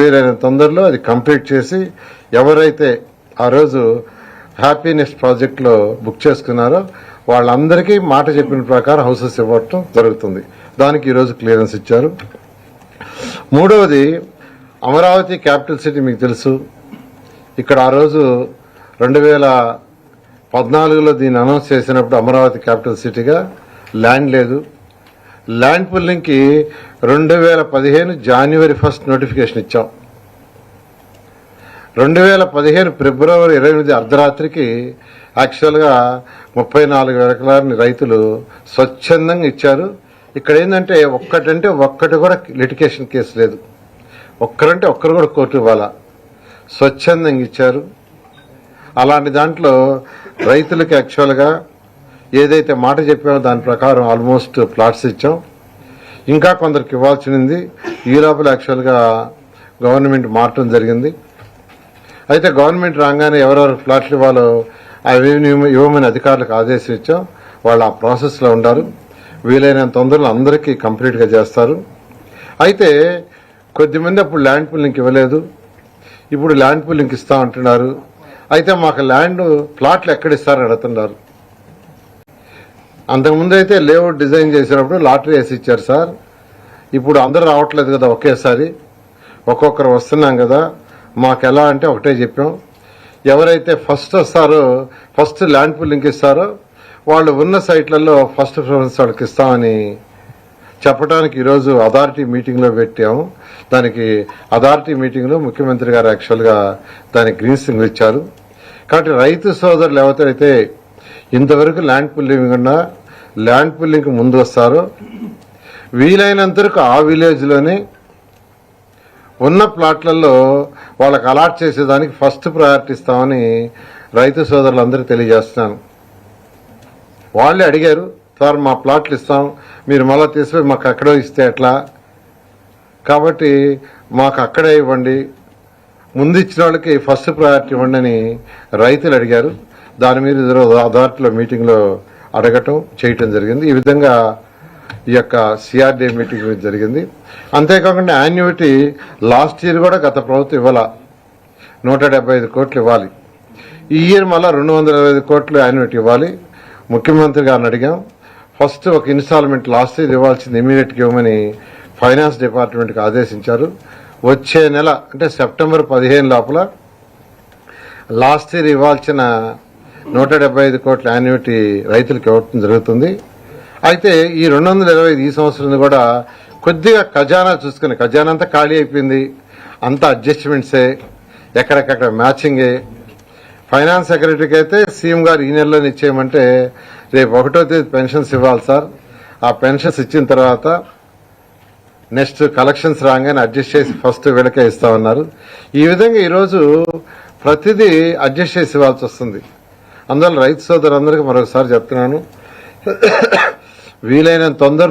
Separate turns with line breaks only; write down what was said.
వీలైన తొందరలో అది కంప్లీట్ చేసి ఎవరైతే ఆ రోజు హ్యాపీనెస్ ప్రాజెక్ట్లో బుక్ చేసుకున్నారో వాళ్ళందరికీ మాట చెప్పిన ప్రకారం హౌసెస్ ఇవ్వటం జరుగుతుంది. దానికి ఈరోజు క్లియరెన్స్ ఇచ్చారు. మూడవది, అమరావతి క్యాపిటల్ సిటీ మీకు తెలుసు. ఇక్కడ ఆ రోజు 2014లో దీన్ని అనౌన్స్ చేసినప్పుడు అమరావతి క్యాపిటల్ సిటీగా ల్యాండ్ లేదు. ల్యాండ్ పుల్లింగ్కి 2015 జనవరి 1 నోటిఫికేషన్ ఇచ్చాం. 2015 ఫిబ్రవరి 28 అర్ధరాత్రికి యాక్చువల్గా 34,000 ఎకరాలని రైతులు స్వచ్ఛందంగా ఇచ్చారు. ఇక్కడ ఏంటంటే ఒక్కటి కూడా లిటిగేషన్ కేసు లేదు. ఒక్కరు కూడా కోర్టు ఇవ్వాలా, స్వచ్ఛందంగా ఇచ్చారు. అలాంటి దాంట్లో రైతులకి యాక్చువల్గా ఏదైతే మాట చెప్పామో దాని ప్రకారం ఆల్మోస్ట్ ప్లాట్స్ ఇచ్చాం. ఇంకా కొందరికి ఇవ్వాల్సింది ఈ లోపల యాక్చువల్గా గవర్నమెంట్ మారటం జరిగింది. అయితే గవర్నమెంట్ రాగానే ఎవరెవరికి ఫ్లాట్లు ఇవ్వాలో అవి ఇవ్వమని అధికారులకు ఆదేశం ఇచ్చాం. వాళ్ళు ఆ ప్రాసెస్లో ఉండారు. వీలైనంత తొందరలో అందరికీ కంప్లీట్గా చేస్తారు. అయితే కొద్దిమంది అప్పుడు ల్యాండ్ పూలింగ్కి ఇవ్వలేదు, ఇప్పుడు ల్యాండ్ పూలింగ్కి ఇస్తా అంటున్నారు. అయితే మాకు ల్యాండ్ ప్లాట్లు ఎక్కడ ఇస్తారని అడుగుతున్నారు. అంతకుముందు అయితే లేఅవుట్ డిజైన్ చేసినప్పుడు లాటరీ వేసి ఇచ్చారు సార్. ఇప్పుడు అందరూ రావట్లేదు కదా ఒకేసారి, ఒక్కొక్కరు వస్తున్నాం కదా. మాకు ఎలా అంటే ఒకటే చెప్పాం, ఎవరైతే ఫస్ట్ వస్తారో ఫస్ట్ ల్యాండ్ పూలింగ్కి ఇస్తారో వాళ్ళు ఉన్న సైట్లలో ఫస్ట్ ప్రిఫరెన్స్ వాళ్ళకి ఇస్తామని చెప్పడానికి ఈరోజు అథారిటీ మీటింగ్లో పెట్టాము. దానికి అథారిటీ మీటింగ్లో ముఖ్యమంత్రి గారు యాక్చువల్గా దానికి గ్రీన్ సిగ్నల్ ఇచ్చారు. కాబట్టి రైతు సోదరులు ఎవరైతే ఇంతవరకు ల్యాండ్ పుల్లింగ్ ముందు వస్తారో వీలైనంత వరకు ఆ విలేజ్లోనే ఉన్న ప్లాట్లలో వాళ్ళకి అలాట్ చేసేదానికి ఫస్ట్ ప్రయారిటీ ఇస్తామని రైతు సోదరులందరికీ తెలియజేస్తున్నాను. వాళ్ళే అడిగారు, సార్ మా ప్లాట్లు ఇస్తాం, మీరు మళ్ళీ తీసుకుపోయి మాకు అక్కడే ఇస్తే ఎట్లా, కాబట్టి మాకు అక్కడే ఇవ్వండి, ముందు ఇచ్చిన వాళ్ళకి ఫస్ట్ ప్రయారిటీ ఇవ్వండి అని రైతులు అడిగారు. దాని మీద అథారిటీలో మీటింగ్లో అడగటం చేయటం జరిగింది. ఈ విధంగా ఈ యొక్క సిఆర్డీఏ మీటింగ్ మీద జరిగింది. అంతేకాకుండా యాన్యుటీ లాస్ట్ ఇయర్ కూడా గత ప్రభుత్వం ఇవ్వాల 175 కోట్లు ఇవ్వాలి. ఈ ఇయర్ మళ్ళీ 225 కోట్లు యాన్యుటీ ఇవ్వాలి. ముఖ్యమంత్రి గారిని అడిగాం. ఫస్ట్ ఒక ఇన్స్టాల్మెంట్ లాస్ట్ ఇయర్ ఇవ్వాల్సింది ఇమీడియట్గా ఇవ్వమని ఫైనాన్స్ డిపార్ట్మెంట్కి ఆదేశించారు. వచ్చే నెల అంటే సెప్టెంబర్ 15 లోపల లాస్ట్ ఇయర్ ఇవ్వాల్సిన 175 కోట్ల యాన్యుటీ రైతులకు ఇవ్వడం జరుగుతుంది. అయితే ఈ 225 ఈ సంవత్సరం కూడా కొద్దిగా ఖజానా చూసుకుని, ఖజానా అంతా ఖాళీ అయిపోయింది, అంతా అడ్జస్ట్మెంట్సే, ఎక్కడెక్కడ మ్యాచింగే. ఫైనాన్స్ సెక్రటరీకి అయితే సీఎం గారు ఈ నెలలో ఇచ్చేయమంటే రేపు 1వ తేదీ పెన్షన్స్ ఇవ్వాలి సార్. ఆ పెన్షన్స్ ఇచ్చిన తర్వాత నెక్స్ట్ కలెక్షన్స్ రాగానే అడ్జస్ట్ చేసి ఫస్ట్ వీళ్ళకే ఇస్తామన్నారు. ఈ విధంగా ఈరోజు ప్రతిదీ అడ్జస్ట్ చేసి ఇవ్వాల్సి వస్తుంది. అందువల్ల రైతు సోదరులందరికీ మరొకసారి చెప్తున్నాను, వీలైనంత తొందరలో